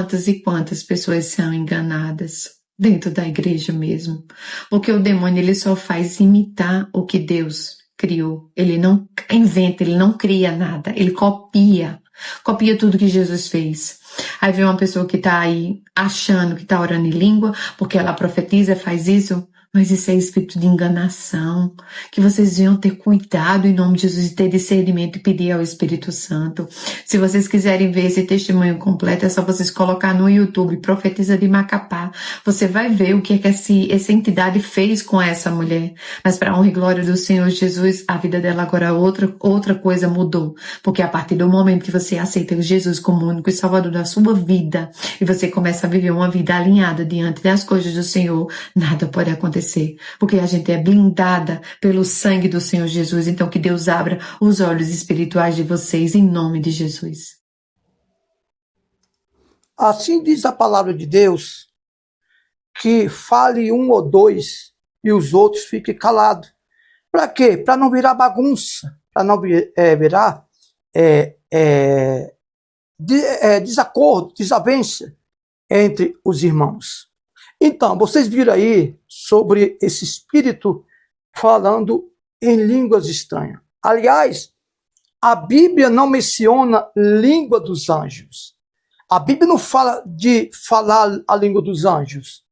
Quantas e quantas pessoas são enganadas dentro da igreja mesmo, porque o demônio ele só faz imitar o que Deus criou. Ele não inventa, ele não cria nada, ele copia tudo que Jesus fez. Aí vem uma pessoa que tá aí achando que tá orando em língua, porque ela profetiza, faz isso, mas isso é espírito de enganação, que vocês venham ter cuidado em nome de Jesus e ter discernimento e pedir ao Espírito Santo. Se vocês quiserem ver esse testemunho completo, é só vocês colocar no YouTube, Profetisa de Macapá. Você vai ver o que é que essa entidade fez com essa mulher. Mas para a honra e glória do Senhor Jesus, a vida dela agora outra coisa mudou. Porque a partir do momento que você aceita Jesus como único e salvador da sua vida, e você começa a viver uma vida alinhada diante das coisas do Senhor, nada pode acontecer. Porque a gente é blindada pelo sangue do Senhor Jesus. Então que Deus abra os olhos espirituais de vocês em nome de Jesus. Assim diz a palavra de Deus, que fale um ou dois e os outros fiquem calados. Para quê? Para não virar bagunça, para não virar desacordo, desavença entre os irmãos. Então, vocês viram aí sobre esse espírito falando em línguas estranhas. Aliás, a Bíblia não menciona língua dos anjos. A Bíblia não fala de falar a língua dos anjos.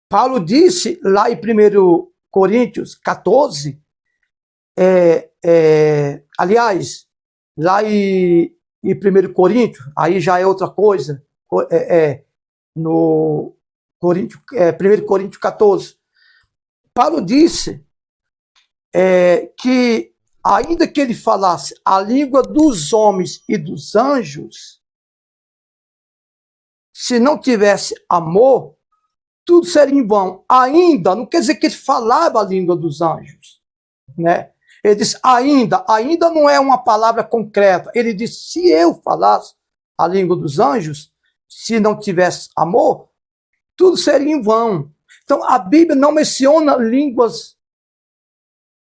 Paulo disse lá em 1 Coríntios 14, aliás, lá em 1 Coríntios, aí já é outra coisa, no 1 Coríntios 14, Paulo disse que ainda que ele falasse a língua dos homens e dos anjos, se não tivesse amor, tudo seria em vão. Ainda, não quer dizer que ele falava a língua dos anjos, né? Ele diz ainda não é uma palavra concreta. Ele diz, se eu falasse a língua dos anjos, se não tivesse amor, tudo seria em vão. Então, a Bíblia não menciona línguas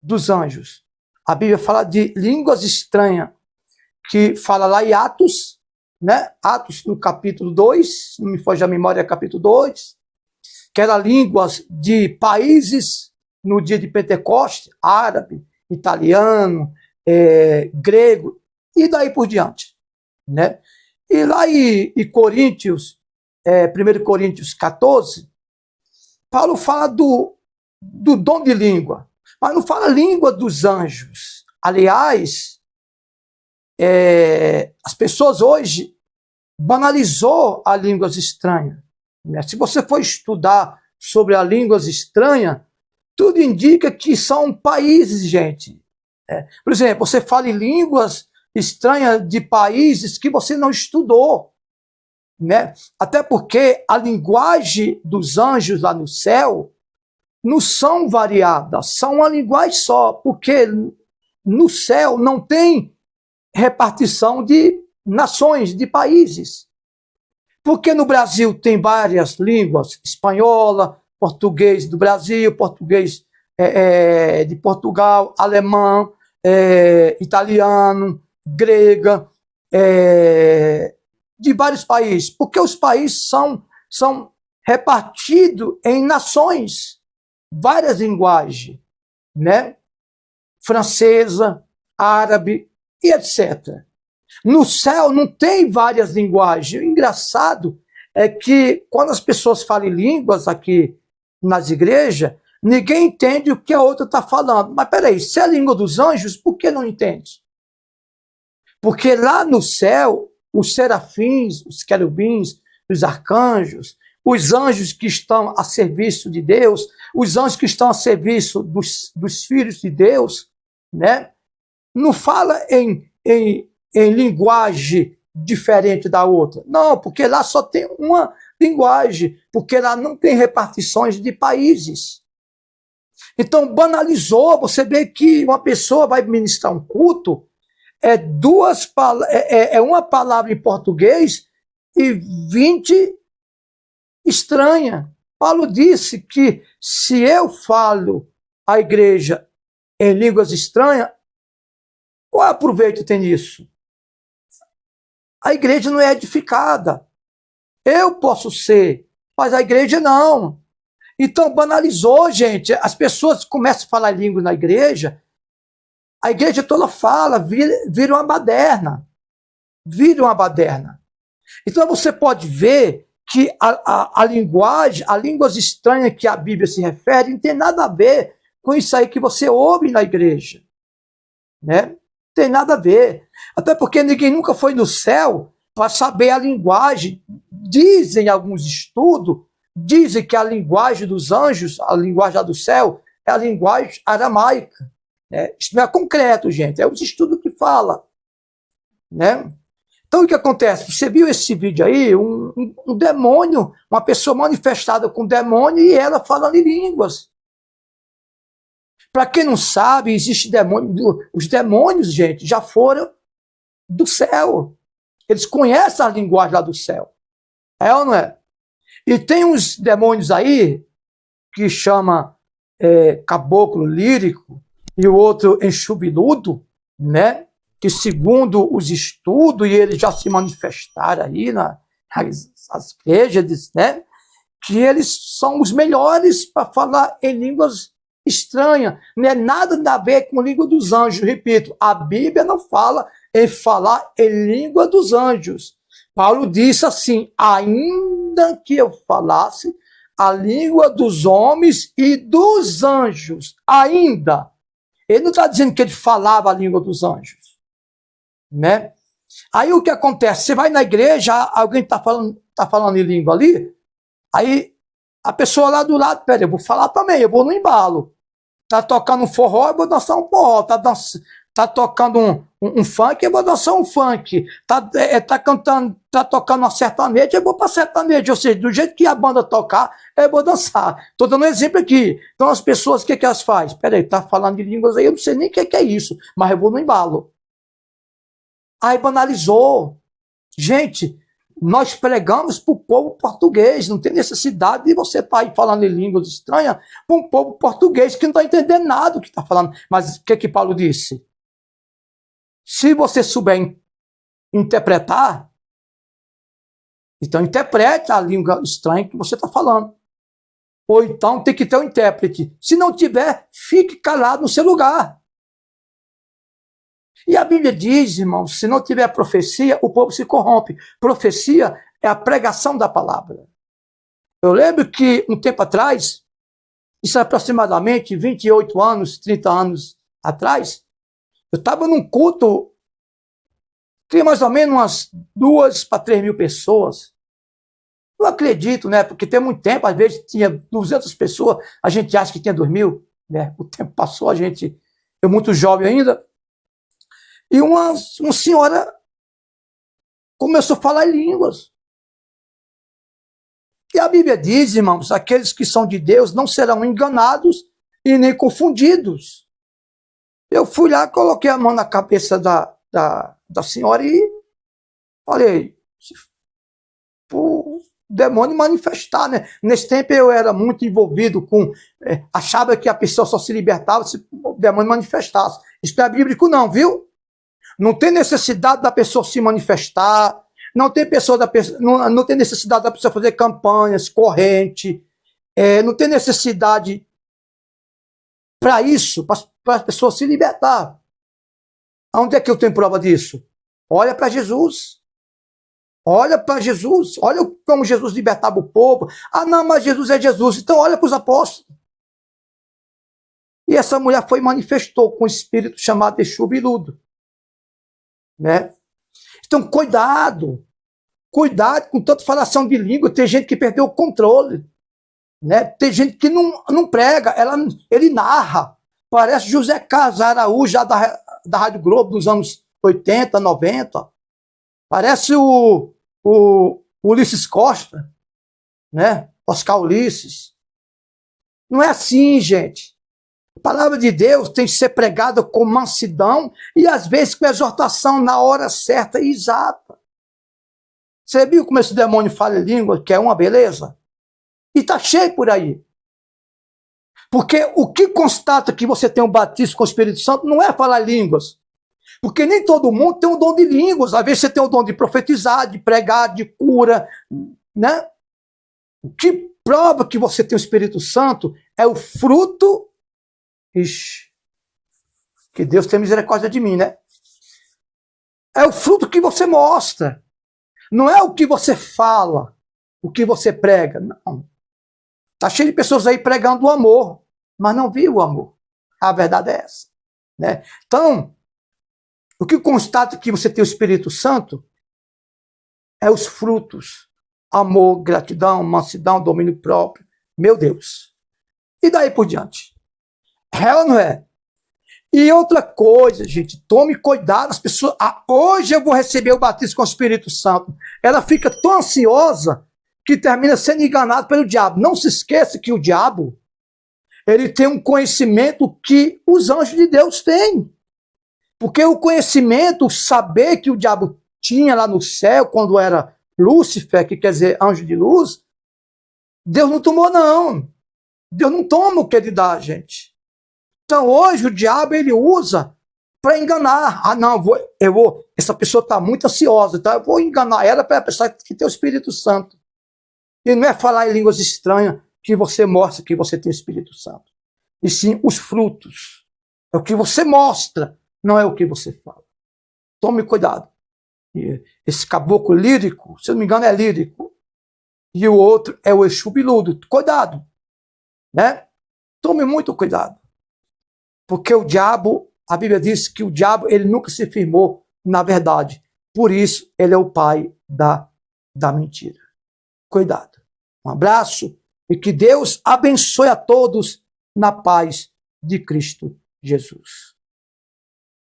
dos anjos. A Bíblia fala de línguas estranhas, que fala lá em Atos, né? Atos no capítulo 2, não me foge a memória, capítulo 2, que eram línguas de países no dia de Pentecoste, árabe, italiano, grego, e daí por diante, né? E lá em Coríntios, 1 Coríntios 14, Paulo fala do dom de língua, mas não fala língua dos anjos. Aliás, as pessoas hoje banalizou a línguas estranhas, né? Se você for estudar sobre as línguas estranhas, tudo indica que são países, gente. Por exemplo, você fala em línguas estranhas de países que você não estudou, né? Até porque a linguagem dos anjos lá no céu não são variadas, são uma linguagem só, porque no céu não tem repartição de nações, de países. Porque no Brasil tem várias línguas, espanhola, português do Brasil, português de Portugal, alemão, italiano, grega, de vários países, porque os países são repartidos em nações, várias linguagens, né? Francesa, árabe e etc. No céu não tem várias linguagens. O engraçado é que quando as pessoas falam línguas aqui nas igrejas, ninguém entende o que a outra está falando. Mas peraí, se é a língua dos anjos, por que não entende? Porque lá no céu, os serafins, os querubins, os arcanjos, os anjos que estão a serviço de Deus, os anjos que estão a serviço dos filhos de Deus, né? Não fala em linguagem diferente da outra. Não, porque lá só tem uma linguagem, porque lá não tem repartições de países. Então, banalizou, você vê que uma pessoa vai ministrar um culto, uma palavra em português e 20 estranha. Paulo disse que se eu falo a igreja em línguas estranhas, qual aproveito tem nisso? A igreja não é edificada. Eu posso ser, mas a igreja não. Então banalizou, gente. As pessoas começam a falar línguas na igreja, a igreja toda fala, vira uma baderna. Vira uma baderna. Então você pode ver que a linguagem, as línguas estranhas que a Bíblia se refere, não tem nada a ver com isso aí que você ouve na igreja. Né? Não tem nada a ver. Até porque ninguém nunca foi no céu para saber a linguagem. Dizem alguns estudos, dizem que a linguagem dos anjos, a linguagem lá do céu, é a linguagem aramaica. Né? Isso não é concreto, gente. É os estudos que falam. Né? Então, o que acontece? Você viu esse vídeo aí? Um demônio, uma pessoa manifestada com demônio e ela falando em línguas. Para quem não sabe, existe demônio. Os demônios, gente, já foram do céu. Eles conhecem a linguagem lá do céu. É ou não é? E tem uns demônios aí que chama caboclo lírico e o outro enxubiludo, né? Que segundo os estudos, e eles já se manifestaram aí nas igrejas, né? Que eles são os melhores para falar em línguas estranhas. Não é nada a ver com a língua dos anjos. Repito, a Bíblia não fala em falar em língua dos anjos. Paulo disse assim, ainda que eu falasse a língua dos homens e dos anjos, ainda. Ele não está dizendo que ele falava a língua dos anjos. Né? Aí o que acontece? Você vai na igreja, alguém está falando em língua ali, aí a pessoa lá do lado, peraí, eu vou falar também, eu vou no embalo. Tá tocando um forró, eu vou dançar um forró. Tá tocando um funk, eu vou dançar um funk. Tá tocando uma sertaneja, eu vou para sertaneja. Ou seja, do jeito que a banda tocar, eu vou dançar. Estou dando um exemplo aqui. Então as pessoas, o que elas fazem? Peraí, tá falando de línguas aí, eu não sei nem o que é isso, mas eu vou no embalo. Aí banalizou. Gente, nós pregamos para o povo português, não tem necessidade de você estar aí falando em línguas estranhas para um povo português que não está entendendo nada do que está falando. Mas o que Paulo disse? Se você souber interpretar, então interprete a língua estranha que você está falando. Ou então tem que ter um intérprete. Se não tiver, fique calado no seu lugar. E a Bíblia diz, irmãos, se não tiver profecia, o povo se corrompe. Profecia é a pregação da palavra. Eu lembro que um tempo atrás, isso é aproximadamente 28 anos, 30 anos atrás, eu estava num culto, tinha mais ou menos umas 2 para 3 mil pessoas. Eu acredito, né? Porque tem muito tempo, às vezes tinha 200 pessoas, a gente acha que tinha 2 mil, né? O tempo passou, eu muito jovem ainda. E uma senhora começou a falar em línguas. E a Bíblia diz, irmãos, aqueles que são de Deus não serão enganados e nem confundidos. Eu fui lá, coloquei a mão na cabeça da senhora e falei, o demônio manifestar, né? Nesse tempo eu era muito envolvido com, achava que a pessoa só se libertava se o demônio manifestasse. Isso não é bíblico não, viu? Não tem necessidade da pessoa se manifestar, não tem necessidade da pessoa fazer campanhas, corrente, não tem necessidade para isso, para as pessoas se libertar. Onde é que eu tenho prova disso? Olha para Jesus. Olha para Jesus. Olha como Jesus libertava o povo. Ah, não, mas Jesus é Jesus. Então olha para os apóstolos. E essa mulher manifestou com um espírito chamado Exubiludo. Né? Então, cuidado com tanta falação de língua. Tem gente que perdeu o controle, né? Tem gente que não prega, ele narra. Parece José Carlos Araújo, já da Rádio Globo dos anos 80, 90. Parece o Ulisses Costa, né? Oscar Ulisses. Não é assim, gente. A palavra de Deus tem que ser pregada com mansidão e às vezes com exortação na hora certa e exata. Você viu como esse demônio fala em língua, que é uma beleza? E está cheio por aí. Porque o que constata que você tem um batismo com o Espírito Santo não é falar línguas. Porque nem todo mundo tem o dom de línguas. Às vezes você tem o dom de profetizar, de pregar, de cura, né? O que prova que você tem o Espírito Santo é o fruto. Ixi, que Deus tenha misericórdia de mim, né? É o fruto que você mostra. Não é o que você fala, o que você prega. Não. Está cheio de pessoas aí pregando o amor, mas não viu o amor. A verdade é essa, né? Então, o que constata que você tem o Espírito Santo é os frutos. Amor, gratidão, mansidão, domínio próprio. Meu Deus. E daí por diante? É ou não é? E outra coisa, gente, tome cuidado, as pessoas, hoje eu vou receber o batismo com o Espírito Santo. Ela fica tão ansiosa que termina sendo enganada pelo diabo. Não se esqueça que o diabo, ele tem um conhecimento que os anjos de Deus têm. Porque o conhecimento, o saber que o diabo tinha lá no céu, quando era Lúcifer, que quer dizer anjo de luz, Deus não tomou, não. Deus não toma o que ele dá, gente. Então hoje o diabo ele usa para enganar. Não, essa pessoa está muito ansiosa, então eu vou enganar ela para pensar que tem o Espírito Santo. E não é falar em línguas estranhas que você mostra que você tem o Espírito Santo. E sim os frutos. É o que você mostra, não é o que você fala. Tome cuidado. Esse caboclo lírico, se eu não me engano, é lírico. E o outro é o Exu biludo. Cuidado. Né? Tome muito cuidado. Porque o diabo, a Bíblia diz que o diabo ele nunca se firmou na verdade. Por isso, ele é o pai da mentira. Cuidado. Um abraço e que Deus abençoe a todos na paz de Cristo Jesus.